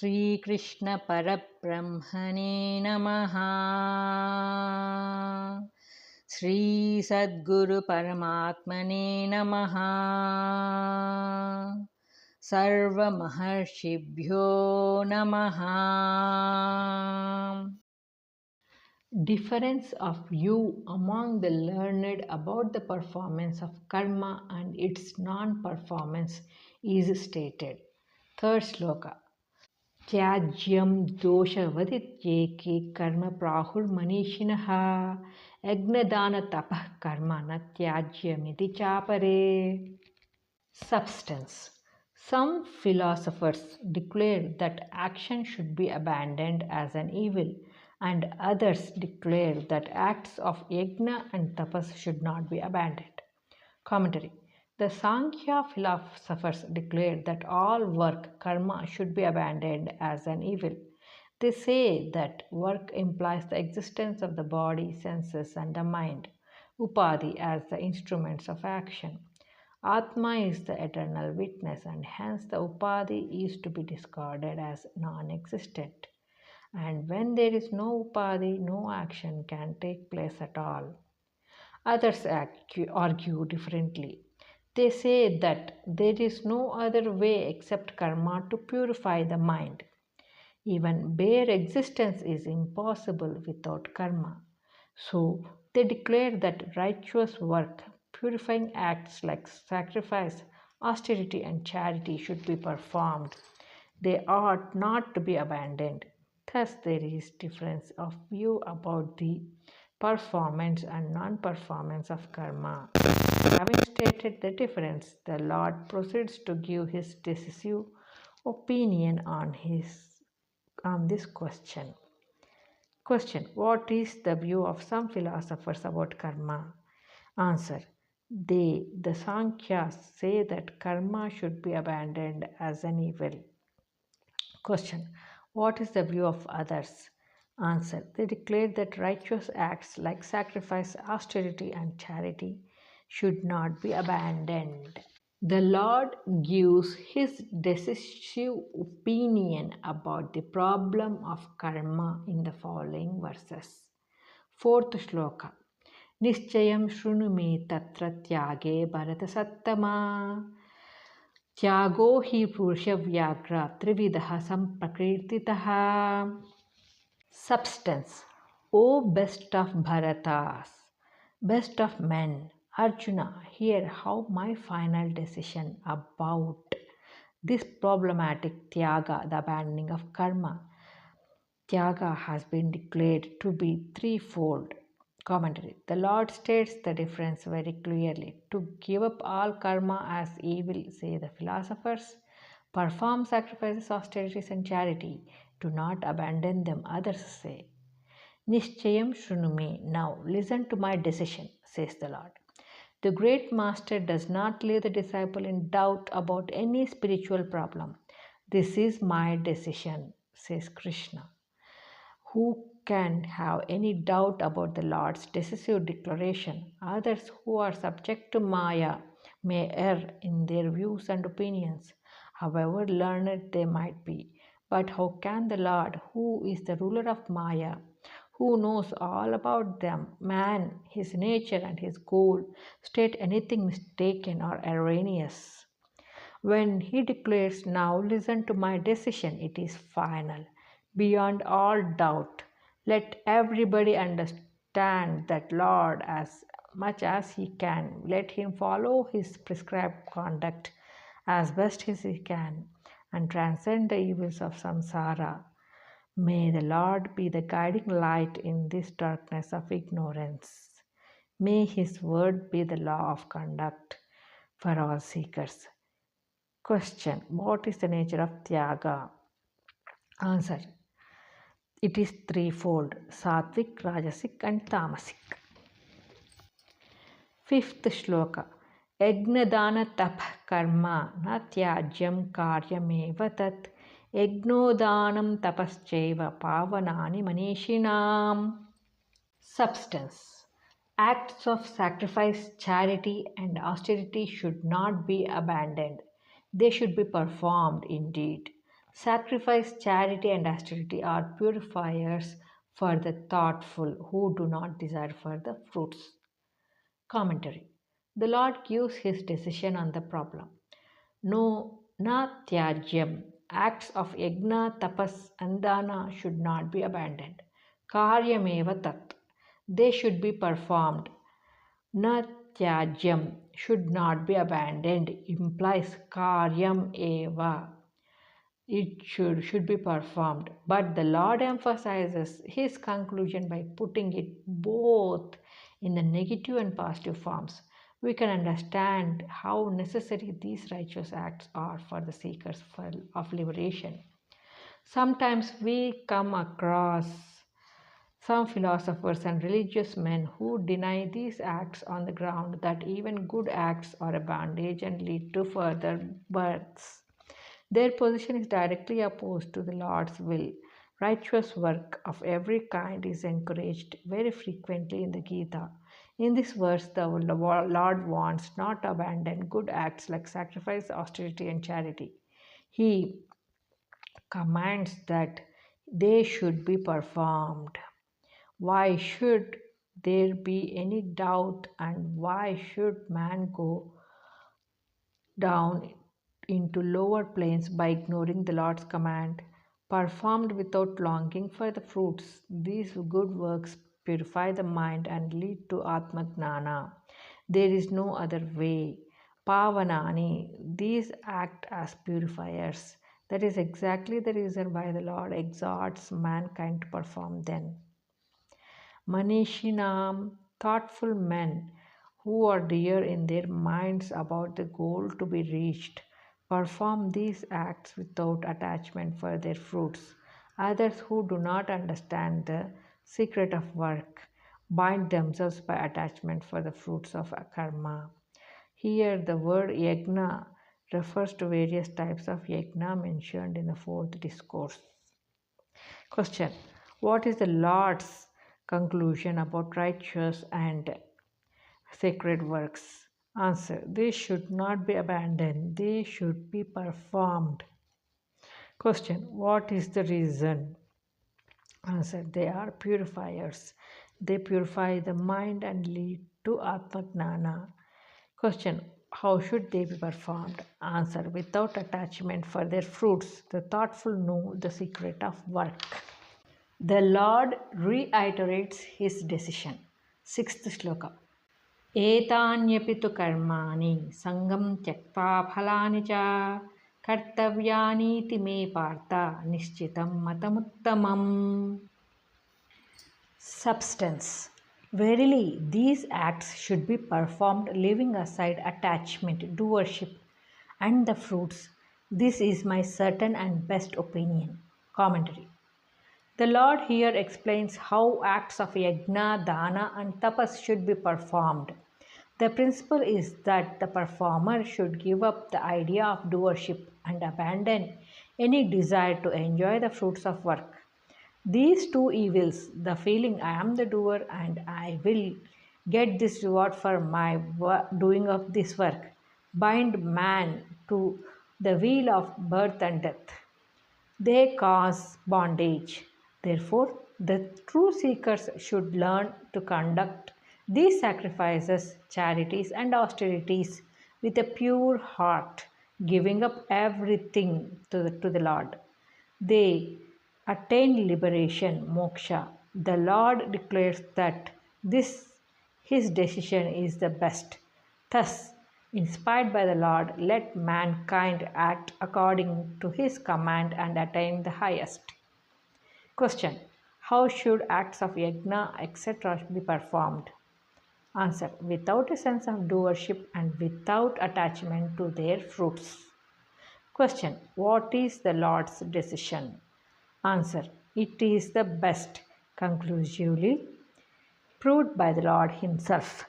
Sri Krishna Parabrahmane Namaha. Sri Sadguru Paramatmane Namaha. Sarva Maharshibhyo Namaha. Difference of view among the learned about the performance of karma and its non-performance is stated. Third shloka. त्याज्यं दोषवदित्येके कर्म प्राहुर्मनीषिणः यज्ञदानतपः कर्म न त्याज्यमिति चापरे. Substance. Some philosophers declare that action should be abandoned as an evil, and others declare that acts of yajna and tapas should not be abandoned. Commentary. The Sankhya philosophers declare that all work, karma, should be abandoned as an evil. They say that work implies the existence of the body, senses, and the mind, upadhi, as the instruments of action. Atma is the eternal witness, and hence the upadhi is to be discarded as non-existent. And when there is no upadhi, no action can take place at all. Others argue differently. They say that there is no other way except karma to purify the mind. Even bare existence is impossible without karma. So they declare that righteous work, purifying acts like sacrifice, austerity, and charity should be performed. They ought not to be abandoned. Thus, there is difference of view about the performance and non-performance of karma. Having stated the difference, the Lord proceeds to give his decisive opinion on this question. Question. What is the view of some philosophers about karma? Answer. The Sankhya's say that karma should be abandoned as an evil. Question. What is the view of others? Answer. They declare that righteous acts like sacrifice, austerity, and charity should not be abandoned. The Lord gives his decisive opinion about the problem of karma in the following verses. Fourth shloka. Nischayam shrunu me tatra tyage bharata sattama. Tyago hi purusha vyagra trividaha samprakirtitaha. Substance. O best of Bharatas, best of men, Arjuna, hear how my final decision about this problematic tyaga, the abandoning of karma. Tyaga has been declared to be threefold. Commentary. The Lord states the difference very clearly. To give up all karma as evil, say the philosophers, perform sacrifices, austerities, and charity. Do not abandon them, others say. Nischayam shrunumi. Now listen to my decision, says the Lord. The great master does not leave the disciple in doubt about any spiritual problem. This is my decision, says Krishna. Who can have any doubt about the Lord's decisive declaration? Others who are subject to Maya may err in their views and opinions, however learned they might be. But how can the Lord, who is the ruler of Maya, who knows all about them, man, his nature, and his goal, state anything mistaken or erroneous? When he declares, now listen to my decision, it is final, beyond all doubt. Let everybody understand that Lord as much as he can. Let him follow his prescribed conduct as best as he can and transcend the evils of samsara. May the Lord be the guiding light in this darkness of ignorance. May his word be the law of conduct for all seekers. Question. What is the nature of Tyaga? Answer. It is threefold: Sattvic, Rajasic, and Tamasic. Fifth shloka. Yagnadana tapah karma na tyajyam karyameva tat yagnodanam tapascheva pavanani manishinam. Substance. Acts of sacrifice, charity, and austerity should not be abandoned. They should be performed indeed. Sacrifice, charity, and austerity are purifiers for the thoughtful who do not desire for the fruits. Commentary. The Lord gives his decision on the problem. No, na tyajyam. Acts of yajna, tapas, and dana should not be abandoned. Karyameva tat. They should be performed. Na tyajyam should not be abandoned implies karyam eva. It should be performed. But the Lord emphasizes his conclusion by putting it both in the negative and positive forms. We can understand how necessary these righteous acts are for the seekers of liberation. Sometimes we come across some philosophers and religious men who deny these acts on the ground that even good acts are a bondage and lead to further births. Their position is directly opposed to the Lord's will. Righteous work of every kind is encouraged very frequently in the Gita. In this verse, the Lord wants not to abandon good acts like sacrifice, austerity, and charity. He commands that they should be performed. Why should there be any doubt, and why should man go down into lower planes by ignoring the Lord's command, performed without longing for the fruits? These good works purify the mind and lead to Atmagnana. There is no other way. Pavanani, these act as purifiers. That is exactly the reason why the Lord exhorts mankind to perform them. Manishinam, thoughtful men who are dear in their minds about the goal to be reached, perform these acts without attachment for their fruits. Others who do not understand the secret of work bind themselves by attachment for the fruits of karma. Here, the word yajna refers to various types of yajna mentioned in the fourth discourse. Question. What is the Lord's conclusion about righteous and sacred works? Answer. They should not be abandoned. They should be performed. Question. What is the reason? Answer. They are purifiers. They purify the mind and lead to Atmagnana. Question. How should they be performed? Answer. Without attachment for their fruits. The thoughtful know the secret of work. The Lord reiterates his decision. Sixth shloka. एतान्यपि तु कर्माणि सङ्गं त्यक्त्वा फलानि च कर्तव्यानीति मे पार्थ निश्चितं मतमुत्तमम्. Substance. Verily, these acts should be performed leaving aside attachment, doership, and the fruits. This is my certain and best opinion. Commentary. The Lord here explains how acts of yajna, dana, and tapas should be performed. The principle is that the performer should give up the idea of doership and abandon any desire to enjoy the fruits of work. These two evils, the feeling I am the doer and I will get this reward for my doing of this work, bind man to the wheel of birth and death. They cause bondage. Therefore, the true seekers should learn to conduct these sacrifices, charities, and austerities with a pure heart, giving up everything to the Lord. They attain liberation, moksha. The Lord declares that this his decision is the best. Thus, inspired by the Lord, let mankind act according to his command and attain the highest. Question. How should acts of yajna, etc. be performed? Answer. Without a sense of doership and without attachment to their fruits. Question. What is the Lord's decision? Answer. It is the best, conclusively proved by the Lord himself.